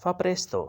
fa presto,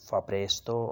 fa presto,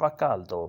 fa caldo,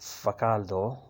fa caldo,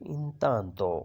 intanto,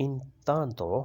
intanto,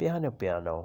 piano piano,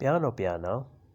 piano piano,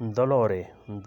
dolore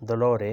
dolore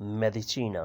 medicina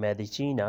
medicina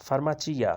farmacia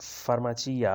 farmacia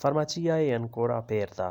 farmacia è ancora aperta,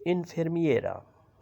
infermiera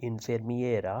infermiera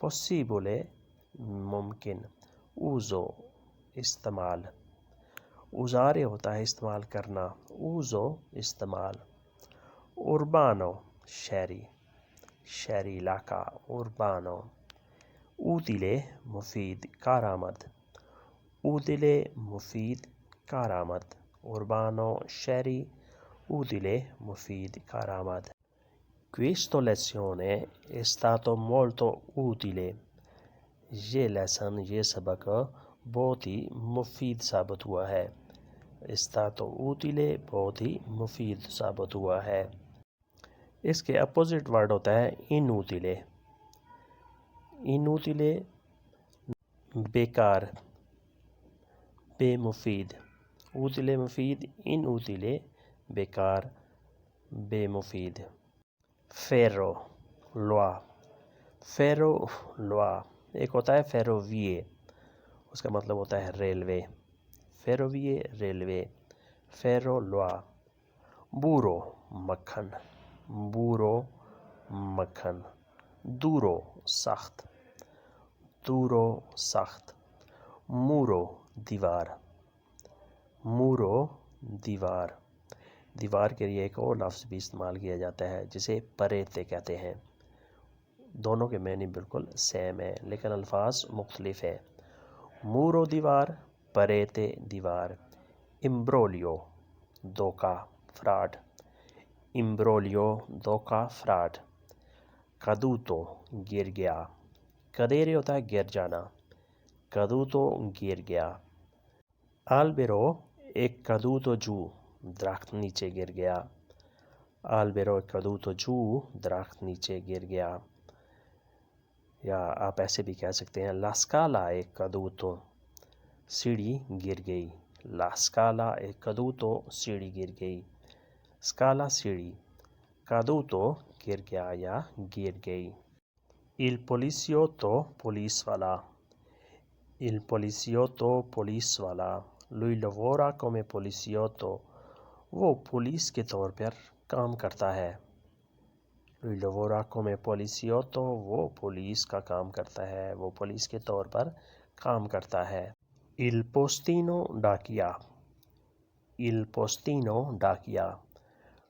possibile ممکن, uso استعمال, usare ہوتا ہے استعمال کرنا, uso استعمال, urbano شہری, شہری علاقہ, urbano, utile مفید, کارآمد, utile مفید, کارآمد, urbano شہری, utile مفید, کارآمد. Questa lezione è stato molto utile. یہ لیسن, یہ سبق بہت ہی مفید ثابت ہوا ہے. stato utile بہت ہی مفید ثابت ہوا ہے. اس کے اپوزٹ ورڈ ہوتا ہے inutile. inutile بیکار, بے مفید, utile مفید, inutile بیکار, بے مفید. ferro لوہا, ferro لوہا. ایک ہوتا ہے ferrovie, اس کا مطلب ہوتا ہے ریلوے, ferrovie ریلوے, ferro لوہا. burro مکھن, burro مکھن. duro سخت, duro سخت. muro دیوار, muro دیوار. دیوار کے لیے ایک اور لفظ بھی استعمال کیا جاتا ہے جسے پریتے کہتے ہیں. دونوں کے معنی بالکل سیم ہے لیکن الفاظ مختلف ہے. muro دیوار, پریتے دیوار. imbroglio دھوکا, فراڈ, imbroglio دھوکا, فراڈ. caduto گر گیا, cadere ہوتا ہے گر جانا, caduto گر گیا. albero ایک caduto giù, درخت نیچے گر گیا, albero è caduto giù, درخت نیچے گر گیا. یا آپ ایسے بھی کہہ سکتے ہیں la scala è caduto, سیڑھی گر گئی, la scala è caduto, سیڑھی گر گئی. scala سیڑھی, caduto گر گیا یا گر گئی. il poliziotto پولیس والا, il poliziotto پولیس والا. lui lavora come poliziotto, وہ پولیس کے طور پر کام کرتا ہے. lui lavora come poliziotto, وہ پولیس کا کام کرتا ہے, وہ پولیس کے طور پر کام کرتا ہے. il postino ڈاکیا, il postino ڈاکیا.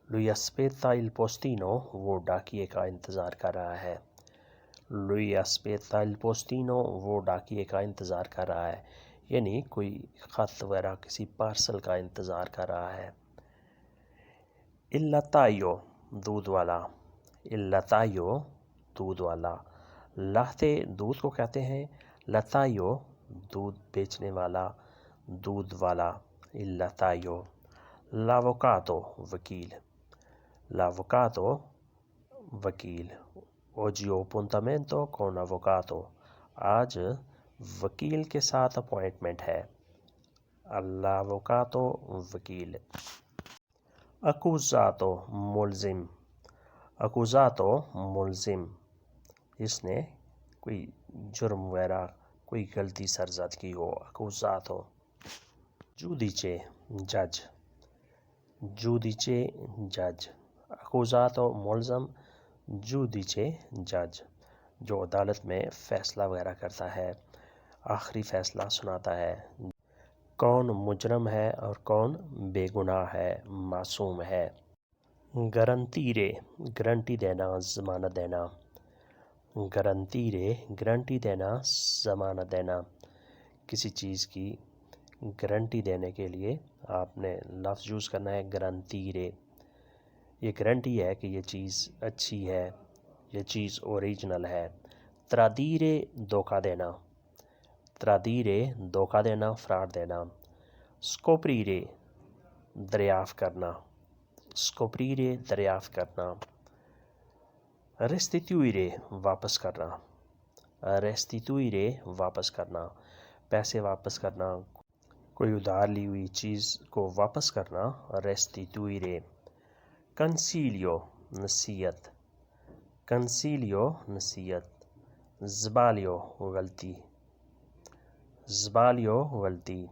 lui aspetta il postino, وہ ڈاکیے کا انتظار کر رہا ہے. lui aspetta il postino, وہ ڈاکیے کا انتظار کر رہا ہے, یعنی کوئی خط وغیرہ کسی پارسل کا انتظار کر رہا ہے. il lattaio دودھ والا, il lattaio دودھ والا. latte دودھ کو کہتے ہیں, lattaio دودھ بیچنے والا, دودھ والا. il lattaio. l'avvocato وکیل, l'avvocato وکیل. oggi ho appuntamento con avvocato, آج وکیل کے ساتھ اپوائنٹمنٹ ہے. l'avvocato وکیل. accusato ملزم, accusato ملزم, اس نے کوئی جرم وغیرہ کوئی غلطی سرزد کی ہو, accusato. giudice جج, giudice جج. accusato ملزم, giudice جج, جو عدالت میں فیصلہ وغیرہ کرتا ہے, آخری فیصلہ سناتا ہے. کون مجرم ہے اور کون بے گناہ ہے, معصوم ہے. garantire گارنٹی دینا, ضمانت دینا. garantire گارنٹی دینا, ضمانت دینا. کسی چیز کی گارنٹی دینے کے لیے آپ نے لفظ یوز کرنا ہے garantire. یہ گارنٹی ہے کہ یہ چیز اچھی ہے, یہ چیز اوریجنل ہے. tradire دھوکا دینا, tradire دھوکا دینا, فراڈ دینا. scoprire دریافت کرنا, scoprire دریافت کرنا. restituire واپس کرنا, restituire واپس کرنا, پیسے واپس کرنا, کوئی ادھار لی ہوئی چیز کو واپس کرنا, restituire. consiglio نصیحت, consiglio نصیحت. sbaglio غلطی, sbaglio غلطی.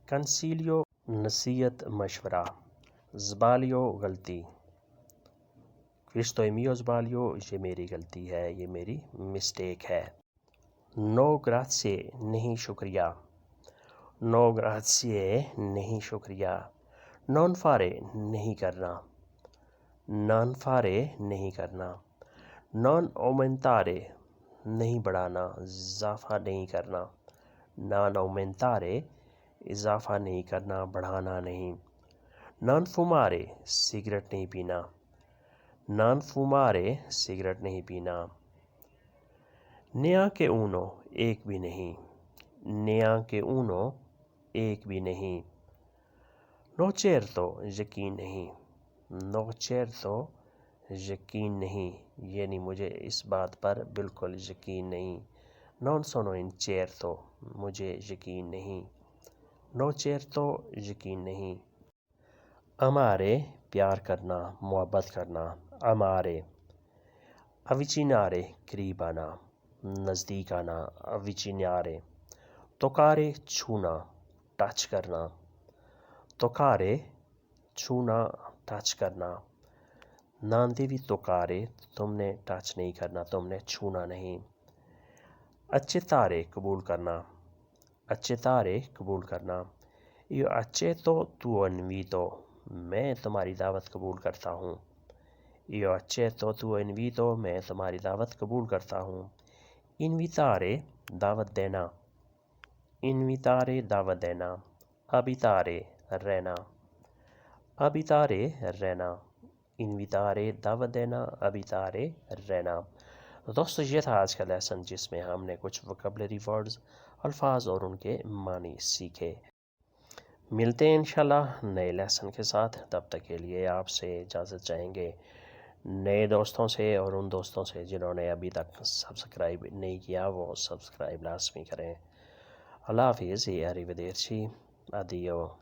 consiglio نصیحت مشورہ, sbaglio غلطی. questo è mio sbaglio, یہ میری غلطی ہے, یہ میری مسٹیک ہے. نو گراتسیے نہیں شکریہ، نو گراتسیے نہیں شکریہ، نان فارے نہیں کرنا، نان فارے نہیں کرنا، نان اومنتارے نہیں بڑھانا، اضافہ نہیں کرنا، نان اومنتارے اضافہ نہیں کرنا، بڑھانا نہیں، نان فومارے سگریٹ نہیں پینا، نان فومارے سگریٹ نہیں پینا، نیا کے اونو ایک بھی نہیں، نیا کے اونو ایک بھی نہیں، نو چیرتو یقین نہیں، نو چیرتو یقین نہیں، یعنی مجھے اس بات پر بالکل یقین نہیں، نون سونو ان چیرتو مجھے یقین نہیں، نو چیرتو یقین نہیں، امارے پیار کرنا، محبت کرنا، امارے، اویچینارے قریب آنا، نزدیک آنا، اویچینارے، توکارے چھونا، ٹچ کرنا، توکارے چھونا، ٹچ کرنا، ناندیوی توکارے تم نے ٹچ نہیں کرنا، تم نے چھونا نہیں، اچھے تارے قبول کرنا، اچھے تارے قبول کرنا، یہ اچھے تو انویتو میں تمہاری دعوت قبول کرتا ہوں، یہ اچھے تو انویتو میں تمہاری دعوت قبول کرتا ہوں، انویتارے دعوت دینا، انویتارے دعوت دینا، ابیتارے رہنا، ابیتارے رہنا، انویتارے دعوت دینا، ابیتارے رہنا۔ دوستو یہ تھا آج کا لیسن جس میں ہم نے کچھ وکیبلری ورڈز، الفاظ اور ان کے معنی سیکھے۔ ملتے ہیں انشاءاللہ نئے لیسن کے ساتھ، تب تک کے لیے آپ سے اجازت چاہیں گے نئے دوستوں سے اور ان دوستوں سے جنہوں نے ابھی تک سبسکرائب نہیں کیا وہ سبسکرائب لازمی کریں۔ اللہ حافظ، یہ اریویدرچی، ادیو۔